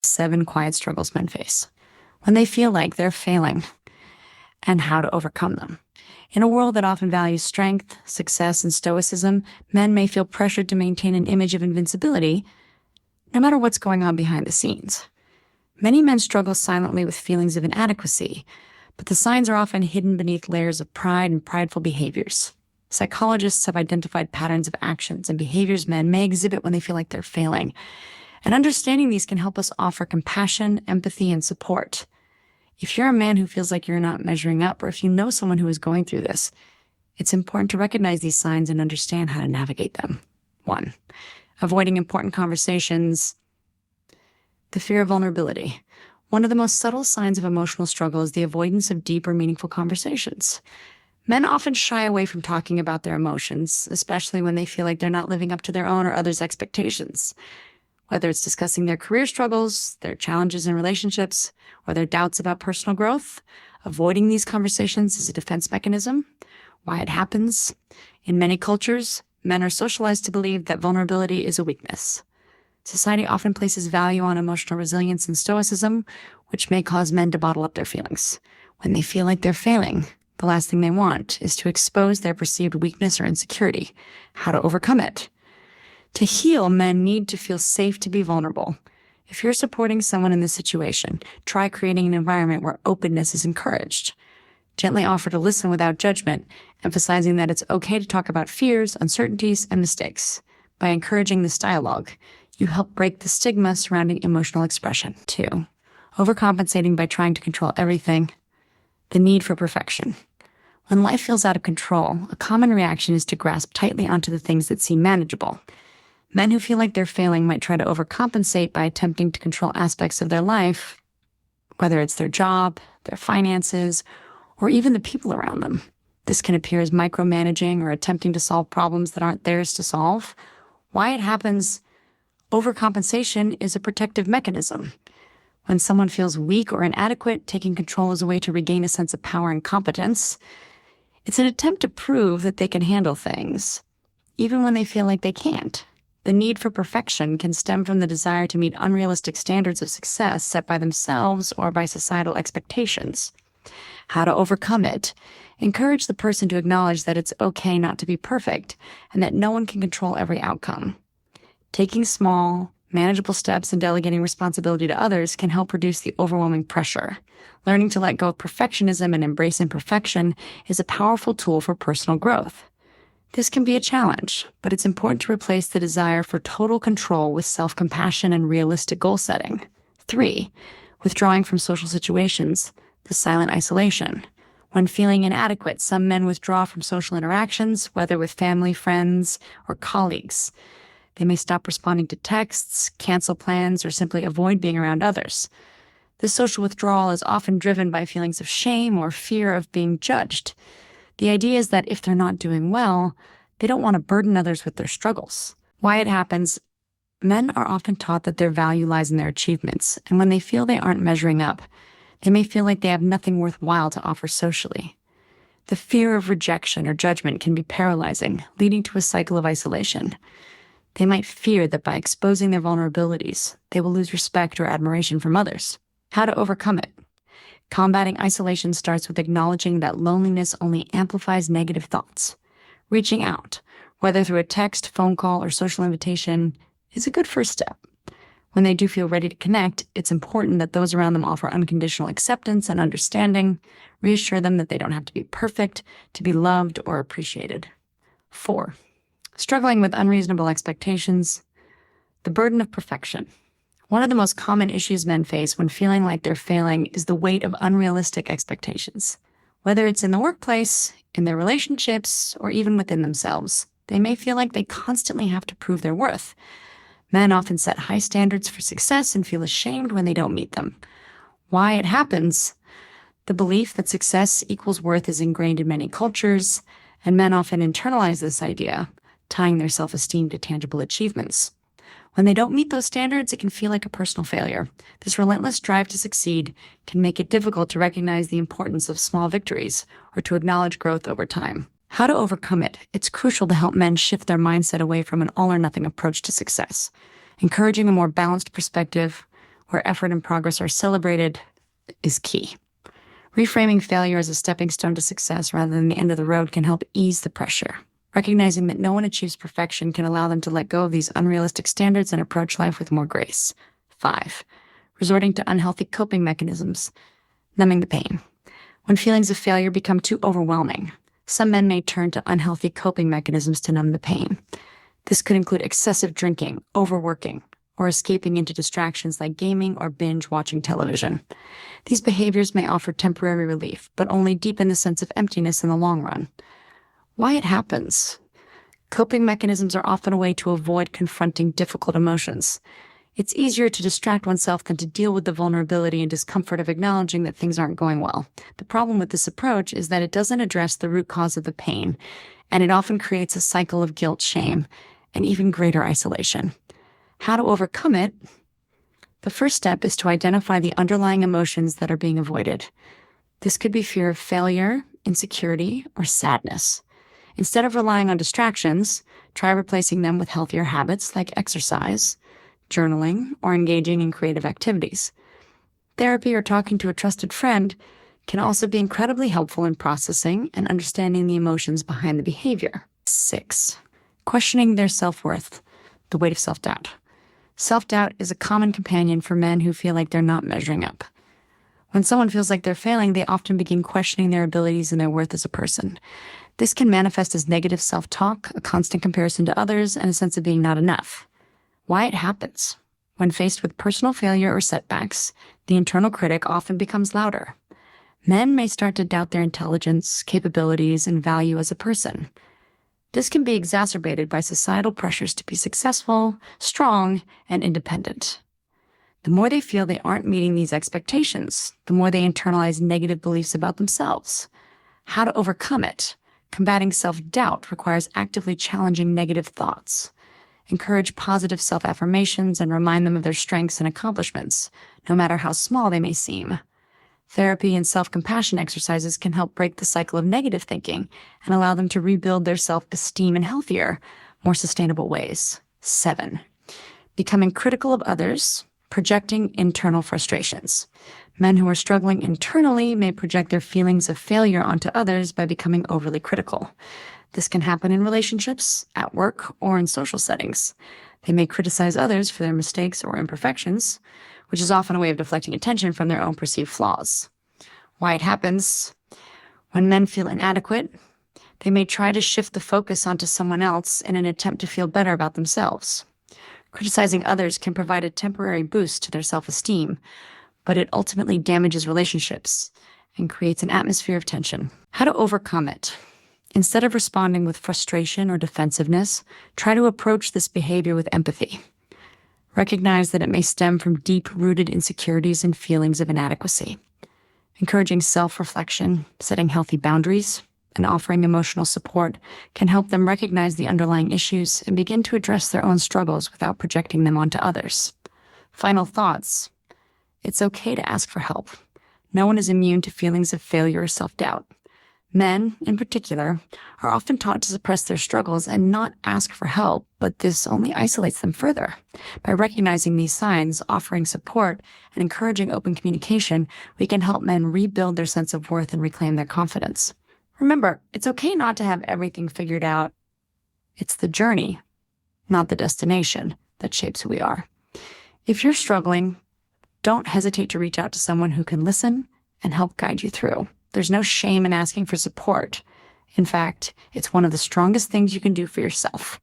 7 quiet struggles men face when they feel like they're failing and how to overcome them. In a world that often values strength, success, and stoicism, men may feel pressured to maintain an image of invincibility no matter what's going on behind the scenes. Many men struggle silently with feelings of inadequacy, but the signs are often hidden beneath layers of pride and prideful behaviors. Psychologists have identified patterns of actions and behaviors men may exhibit when they feel like they're failing, and understanding these can help us offer compassion, empathy, and support. If you're a man who feels like you're not measuring up, or if you know someone who is going through this, it's important to recognize these signs and understand how to navigate them. 1. Avoiding important conversations. The fear of vulnerability. One of the most subtle signs of emotional struggle is the avoidance of deep or meaningful conversations. Men often shy away from talking about their emotions, especially when they feel like they're not living up to their own or others' expectations. Whether it's discussing their career struggles, their challenges in relationships, or their doubts about personal growth, avoiding these conversations is a defense mechanism. Why it happens? In many cultures, men are socialized to believe that vulnerability is a weakness. Society often places value on emotional resilience and stoicism, which may cause men to bottle up their feelings. When they feel like they're failing, the last thing they want is to expose their perceived weakness or insecurity. How to overcome it? To heal, men need to feel safe to be vulnerable. If you're supporting someone in this situation, try creating an environment where openness is encouraged. Gently offer to listen without judgment, emphasizing that it's okay to talk about fears, uncertainties, and mistakes. By encouraging this dialogue, you help break the stigma surrounding emotional expression. 2. Overcompensating by trying to control everything. The need for perfection. When life feels out of control, a common reaction is to grasp tightly onto the things that seem manageable. Men who feel like they're failing might try to overcompensate by attempting to control aspects of their life, whether it's their job, their finances, or even the people around them. This can appear as micromanaging or attempting to solve problems that aren't theirs to solve. Why it happens? Overcompensation is a protective mechanism. When someone feels weak or inadequate, taking control is a way to regain a sense of power and competence. It's an attempt to prove that they can handle things, even when they feel like they can't. The need for perfection can stem from the desire to meet unrealistic standards of success set by themselves or by societal expectations. How to overcome it? Encourage the person to acknowledge that it's okay not to be perfect and that no one can control every outcome. Taking small, manageable steps and delegating responsibility to others can help reduce the overwhelming pressure. Learning to let go of perfectionism and embrace imperfection is a powerful tool for personal growth. This can be a challenge, but it's important to replace the desire for total control with self-compassion and realistic goal setting. 3. Withdrawing from social situations, the silent isolation. When feeling inadequate, some men withdraw from social interactions, whether with family, friends, or colleagues. They may stop responding to texts, cancel plans, or simply avoid being around others. This social withdrawal is often driven by feelings of shame or fear of being judged. The idea is that if they're not doing well, they don't want to burden others with their struggles. Why it happens? Men are often taught that their value lies in their achievements, and when they feel they aren't measuring up, they may feel like they have nothing worthwhile to offer socially. The fear of rejection or judgment can be paralyzing, leading to a cycle of isolation. They might fear that by exposing their vulnerabilities, they will lose respect or admiration from others. How to overcome it? Combating isolation starts with acknowledging that loneliness only amplifies negative thoughts. Reaching out, whether through a text, phone call, or social invitation, is a good first step. When they do feel ready to connect, it's important that those around them offer unconditional acceptance and understanding. Reassure them that they don't have to be perfect to be loved or appreciated. 4. Struggling with unreasonable expectations, the burden of perfection. One of the most common issues men face when feeling like they're failing is the weight of unrealistic expectations. Whether it's in the workplace, in their relationships, or even within themselves, they may feel like they constantly have to prove their worth. Men often set high standards for success and feel ashamed when they don't meet them. Why it happens? The belief that success equals worth is ingrained in many cultures, and men often internalize this idea, tying their self-esteem to tangible achievements. When they don't meet those standards, it can feel like a personal failure. This relentless drive to succeed can make it difficult to recognize the importance of small victories or to acknowledge growth over time. How to overcome it? It's crucial to help men shift their mindset away from an all-or-nothing approach to success, encouraging a more balanced perspective where effort and progress are celebrated, is key. Reframing failure as a stepping stone to success rather than the end of the road can help ease the pressure. Recognizing that no one achieves perfection can allow them to let go of these unrealistic standards and approach life with more grace. 5. Resorting to unhealthy coping mechanisms. Numbing the pain. When feelings of failure become too overwhelming, some men may turn to unhealthy coping mechanisms to numb the pain. This could include excessive drinking, overworking, or escaping into distractions like gaming or binge watching television. These behaviors may offer temporary relief, but only deepen the sense of emptiness in the long run. Why it happens? Coping mechanisms are often a way to avoid confronting difficult emotions. It's easier to distract oneself than to deal with the vulnerability and discomfort of acknowledging that things aren't going well. The problem with this approach is that it doesn't address the root cause of the pain, and it often creates a cycle of guilt, shame, and even greater isolation. How to overcome it? The first step is to identify the underlying emotions that are being avoided. This could be fear of failure, insecurity, or sadness. Instead of relying on distractions, try replacing them with healthier habits like exercise, journaling, or engaging in creative activities. Therapy or talking to a trusted friend can also be incredibly helpful in processing and understanding the emotions behind the behavior. 6. Questioning their self-worth, the weight of self-doubt. Self-doubt is a common companion for men who feel like they're not measuring up. When someone feels like they're failing, they often begin questioning their abilities and their worth as a person. This can manifest as negative self-talk, a constant comparison to others, and a sense of being not enough. Why it happens? When faced with personal failure or setbacks, the internal critic often becomes louder. Men may start to doubt their intelligence, capabilities, and value as a person. This can be exacerbated by societal pressures to be successful, strong, and independent. The more they feel they aren't meeting these expectations, the more they internalize negative beliefs about themselves. How to overcome it? Combating self-doubt requires actively challenging negative thoughts. Encourage positive self-affirmations and remind them of their strengths and accomplishments, no matter how small they may seem. Therapy and self-compassion exercises can help break the cycle of negative thinking and allow them to rebuild their self-esteem in healthier, more sustainable ways. 7. Becoming critical of others, projecting internal frustrations. Men who are struggling internally may project their feelings of failure onto others by becoming overly critical. This can happen in relationships, at work, or in social settings. They may criticize others for their mistakes or imperfections, which is often a way of deflecting attention from their own perceived flaws. Why it happens? When men feel inadequate, they may try to shift the focus onto someone else in an attempt to feel better about themselves. Criticizing others can provide a temporary boost to their self-esteem, but it ultimately damages relationships and creates an atmosphere of tension. How to overcome it? Instead of responding with frustration or defensiveness, try to approach this behavior with empathy. Recognize that it may stem from deep-rooted insecurities and feelings of inadequacy. Encouraging self-reflection, setting healthy boundaries, and offering emotional support can help them recognize the underlying issues and begin to address their own struggles without projecting them onto others. Final thoughts. It's okay to ask for help. No one is immune to feelings of failure or self-doubt. Men, in particular, are often taught to suppress their struggles and not ask for help, but this only isolates them further. By recognizing these signs, offering support, and encouraging open communication, we can help men rebuild their sense of worth and reclaim their confidence. Remember, it's okay not to have everything figured out. It's the journey, not the destination, that shapes who we are. If you're struggling, don't hesitate to reach out to someone who can listen and help guide you through. There's no shame in asking for support. In fact, it's one of the strongest things you can do for yourself.